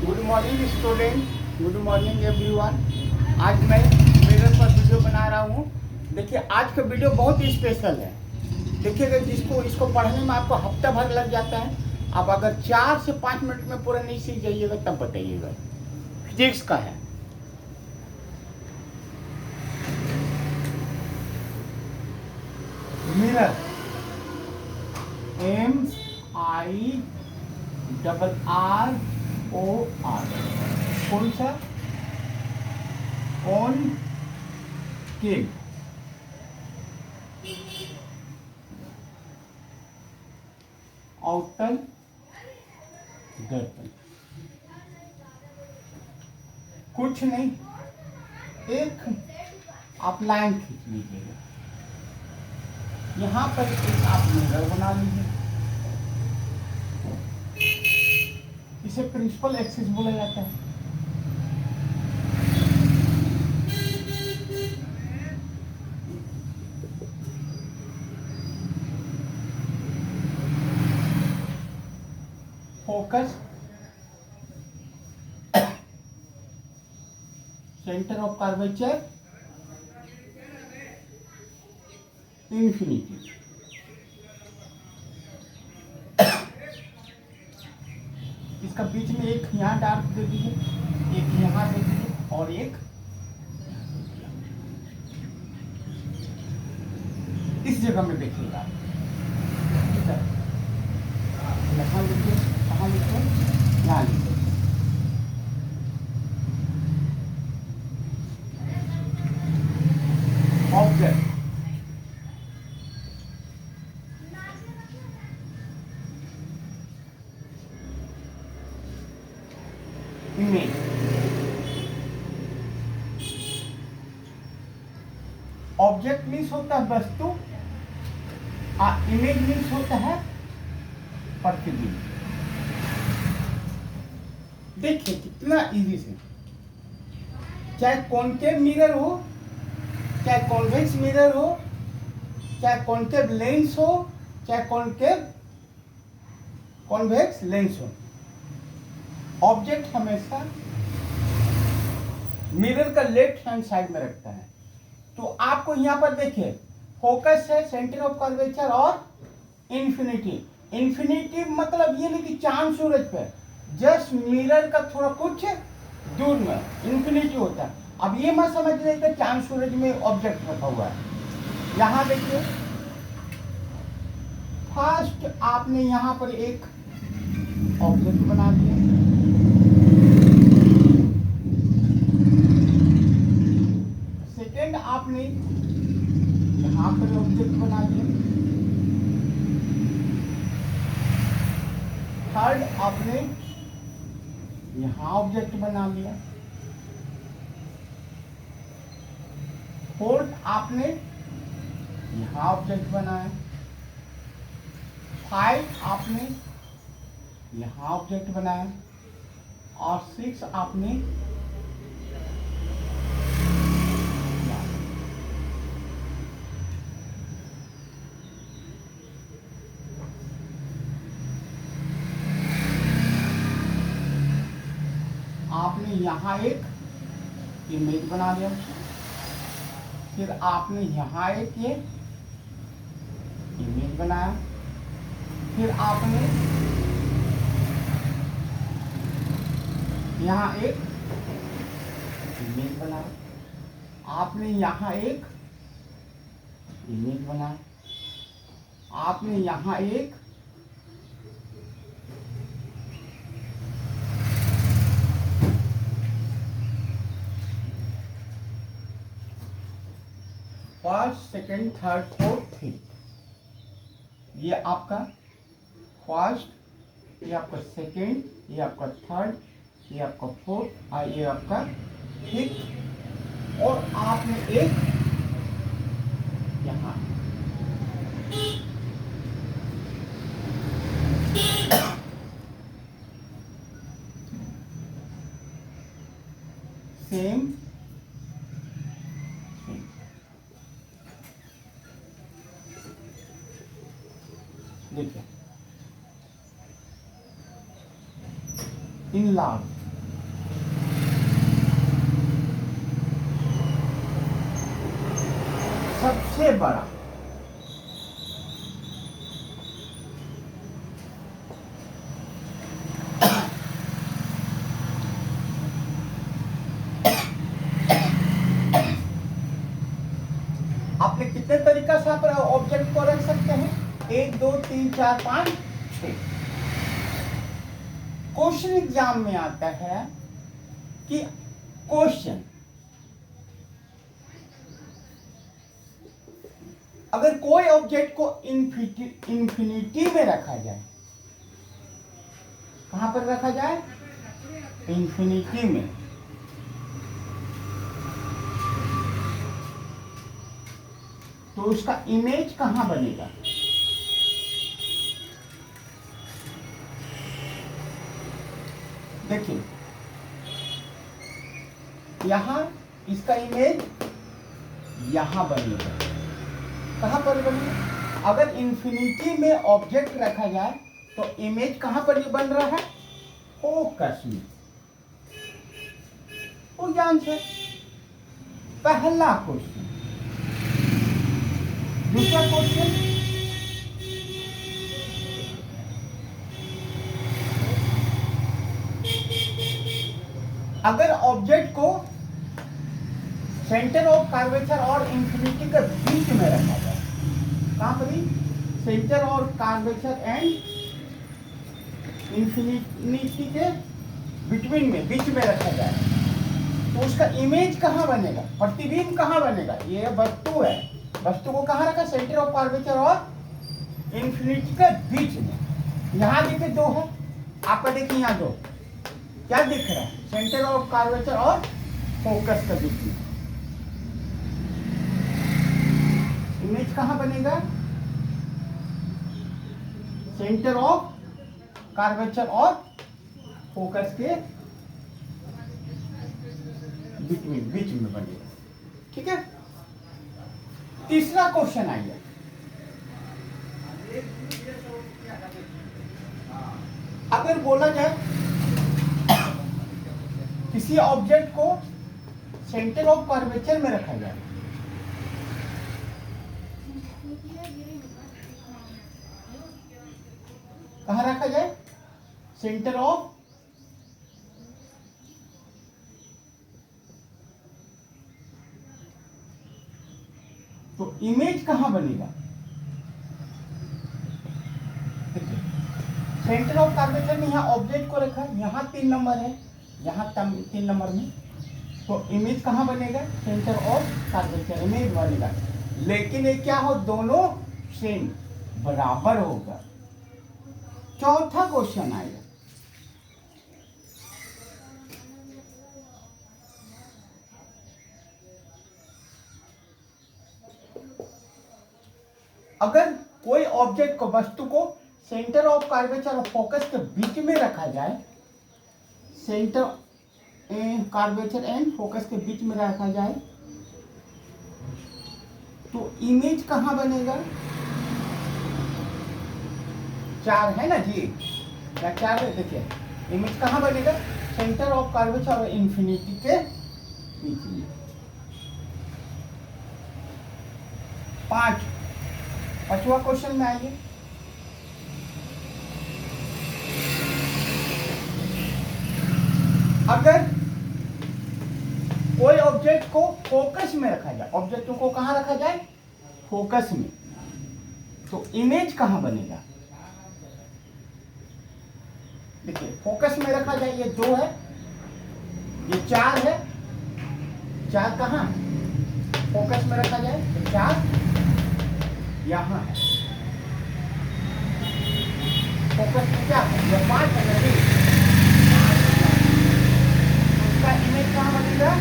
Good morning student, good morning everyone. आज मैं mirror पर वीडियो बना रहा हूँ। देखिए आज का वीडियो बहुत ही स्पेशल है। देखिएगा, जिसको इसको पढ़ने में आपको हफ्ता भर लग जाता है, आप अगर 4 से 5 मिनट में पूरा नहीं सीख जाइएगा तब बताइएगा। फिजिक्स का है। मिरर, MIRROR, कौन सा? कॉनकेव। अवतल दर्पण। कुछ नहीं, एक आप लाइन खींच लीजिएगा। यहाँ पर एक आप मिरर बना लीजिए। इसे प्रिंसिपल एक्सिस बोला जाता है। Focus, centre of curvature, infinity. इसका बीच में एक यहाँ डार्क दे दीजिए, एक यहाँ दे दीजिए और एक इस जगह में देखिएगा। यहाँ लिखिए, कहाँ लिखिए? यहाँ लिखिए। ऑब्जेक्ट, इमेज, ऑब्जेक्ट मीन्स होता है वस्तु, इमेज मीन्स होता है प्रतिबिंब। देखिए कितना इजी से, चाहे कॉनकेव मिरर हो, चाहे कॉन्वेक्स मिरर हो, चाहे कॉनकेव लेंस हो, चाहे कॉनकेव कॉन्वेक्स लेंस हो, ऑब्जेक्ट हमेशा मिरर का लेफ्ट हैंड साइड में रखता है। तो आपको यहाँ पर देखिए, फोकस है, सेंटर ऑफ कर्वेचर और इंफिनिटी। इंफिनिटी मतलब ये नहीं कि चांद सूरज पे, जस्ट मिरर का थोड़ा कुछ दूर में इंफिनिटी होता है। अब ये मत समझ रहे कि चांद सूरज में ऑब्जेक्ट रखा हुआ है। यहाँ देखिए, फर्स्ट आपने यहाँ पर एक ऑब्जेक्ट बना दिया, सेकेंड आपने यहाँ पर ऑब्जेक्ट बना दिया, थर्ड आपने यहाँ ऑब्जेक्ट बना लिया, फोर्थ आपने यहाँ ऑब्जेक्ट बनाया, फाइव आपने यहाँ ऑब्जेक्ट बनाया और सिक्स आपने यहाँ एक इमेज बना लिया, फिर आपने यहाँ एक ये इमेज बनाया, फिर आपने यहाँ एक इमेज बनाया, आपने यहाँ एक इमेज बनाया, आपने यहाँ एक first, second, third, fourth, fifth. ये आपका फर्स्ट, ये आपका सेकेंड, ये आपका थर्ड, ये आपका फोर्थ और ये आपका फिफ्थ। और आपने एक यहाँ सेम देखिए, इन लार्ज सबसे बड़ा। आपने कितने तरीका से आप ऑब्जेक्ट को रख सकते हैं? 1 2 3 4 5 6। क्वेश्चन एग्जाम में आता है कि क्वेश्चन अगर कोई ऑब्जेक्ट को इंफिनिटी में रखा जाए, कहां पर रखा जाए? इंफिनिटी में, तो उसका इमेज कहां बनेगा? देखिए यहां इसका इमेज यहां बनेगा। कहां पर बनेगा? अगर इंफिनिटी में ऑब्जेक्ट रखा जाए तो इमेज कहां पर बन रहा है? फोकस में। वो आंसर पहला क्वेश्चन। दूसरा क्वेश्चन, अगर ऑब्जेक्ट को सेंटर ऑफ कर्वेचर और इंफिनिटी के बीच में रखा जाए, कहां पर? सेंटर और कर्वेचर एंड इंफिनिटी के बिटवीन में, बीच में रखा जाए, तो उसका इमेज कहां बनेगा? प्रतिबिंब कहां बनेगा? ये वस्तु है, वस्तु को कहां रखा? सेंटर ऑफ कर्वेचर और इंफिनिटी के बीच में। यहां देखिए दो है, आपका देखिए यहां दो, क्या दिख रहा है? सेंटर ऑफ कर्वेचर और फोकस के बीच में इमेज कहां बनेगा? सेंटर ऑफ कर्वेचर और फोकस के बीच में बनेगा। ठीक है। तीसरा क्वेश्चन आइए, अगर बोला जाए किसी ऑब्जेक्ट को सेंटर ऑफ कर्वेचर में रखा जाए, कहां रखा जाए? सेंटर ऑफ तो इमेज कहां बनेगा? सेंटर ऑफ कर्वेचर में यहां ऑब्जेक्ट को रखा, यहां 3 नंबर है, यहां 3 नंबर में, तो इमेज कहां बनेगा? सेंटर ऑफ कर्वेचर इमेज बनेगा। लेकिन ये क्या हो? दोनों सेम बराबर होगा। चौथा क्वेश्चन आएगा, अगर कोई ऑब्जेक्ट को, वस्तु को सेंटर ऑफ कर्वेचर और फोकस के बीच में रखा जाए, सेंटर कर्वेचर एंड फोकस के बीच में रखा जाए, तो इमेज कहां बनेगा? 4 है ना जी, क्या 4 है? देखिए इमेज कहां बनेगा? सेंटर ऑफ कर्वेचर और इंफिनिटी के बीच में। 5वां क्वेश्चन में आइए, अगर कोई ऑब्जेक्ट को फोकस में रखा जाए, ऑब्जेक्ट को कहां रखा जाए? फोकस में, तो इमेज कहां बनेगा? देखिए फोकस में रखा जाए, ये 2 है, ये 4 है, 4 कहां फोकस में रखा जाए? तो 4 यहां है, फोकस में क्या है? ये 5 है नहीं, उसका इमेज कहां बनेगा?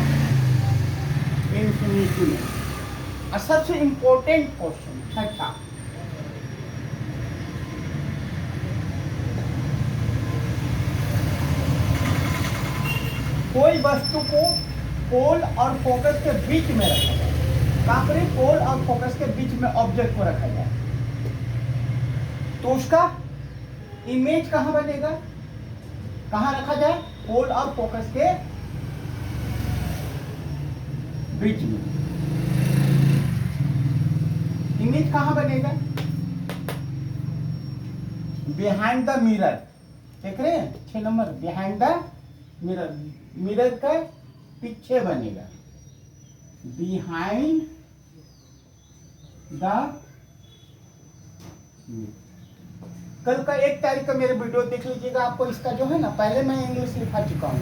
इंफिनिटी में। और सबसे इंपॉर्टेंट क्वेश्चन 6, कोई वस्तु को पोल और फोकस के बीच में रखा जाए, कहां पर? पोल और फोकस के बीच में ऑब्जेक्ट को रखा जाए, तो उसका इमेज कहां बनेगा? कहां रखा जाए? पोल और फोकस के बीच में। इमेज कहाँ बनेगा? बिहाइंड द मिरर, देख रहे हैं 6 number, behind the mirror, mirror का पीछे बनेगा, बिहाइंड द। कल का 1 तारीख का मेरे वीडियो देख लीजिएगा, आपको इसका जो है ना, पहले मैं इंग्लिश लिखा चुका हूँ।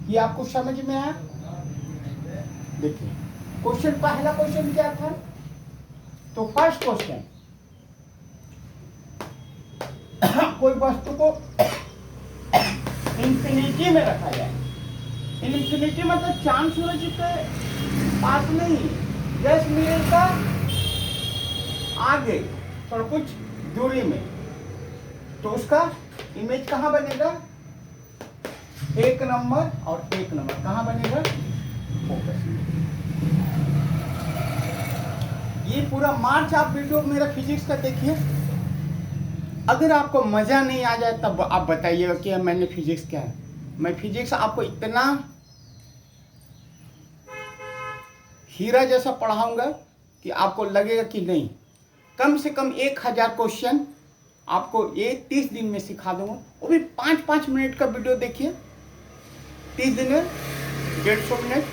ये आपको समझ में आया? देखिए क्वेश्चन, पहला क्वेश्चन क्या था? तो फर्स्ट क्वेश्चन, कोई वस्तु को इंफिनिटी में रखा जाए। इंफिनिटी मतलब चांद सूरज के पास नहीं, जस्ट मिरर का आगे और कुछ दूरी में, तो उसका इमेज कहाँ बनेगा? 1 नंबर और 1 नंबर कहाँ बनेगा? फोकस में। ये पूरा मार्च आप वीडियो मेरा फिजिक्स का देखिए। अगर आपको मजा नहीं आ जाए तब आप बताइएगा कि मैंने फिजिक्स क्या है। मैं फिजिक्स आपको इतना हीरा जैसा पढ़ाऊंगा कि आपको लगेगा कि नहीं, कम से कम 1000 क्वेश्चन आपको ये 30 दिन में सिखा दूंगा। वो भी 5-5 मिनट का वीडियो देखिए, 30 दिन में 150 मिनट,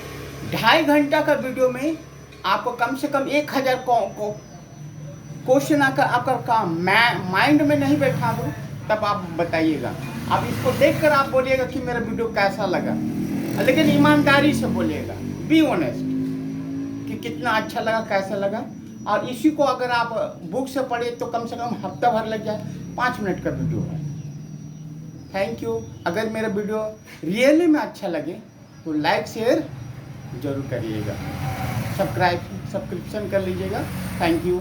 2.5 घंटा का वीडियो में आपको कम से कम 1000 क्वेश्चन आकर आपका माइंड में नहीं बैठा दूँ, तब आप बताइएगा। आप इसको देखकर आप बोलिएगा कि मेरा वीडियो कैसा लगा, लेकिन ईमानदारी से बोलिएगा, बी ऑनेस्ट, कि कितना अच्छा लगा, कैसा लगा। और इसी को अगर आप बुक से पढ़े तो कम से कम हफ्ता भर लग जाए, 5 मिनट का वीडियो है। Thank you. अगर मेरा वीडियो रियली में अच्छा लगे तो लाइक शेयर जरूर करिएगा, सब्सक्रिप्शन कर लीजिएगा। Thank you.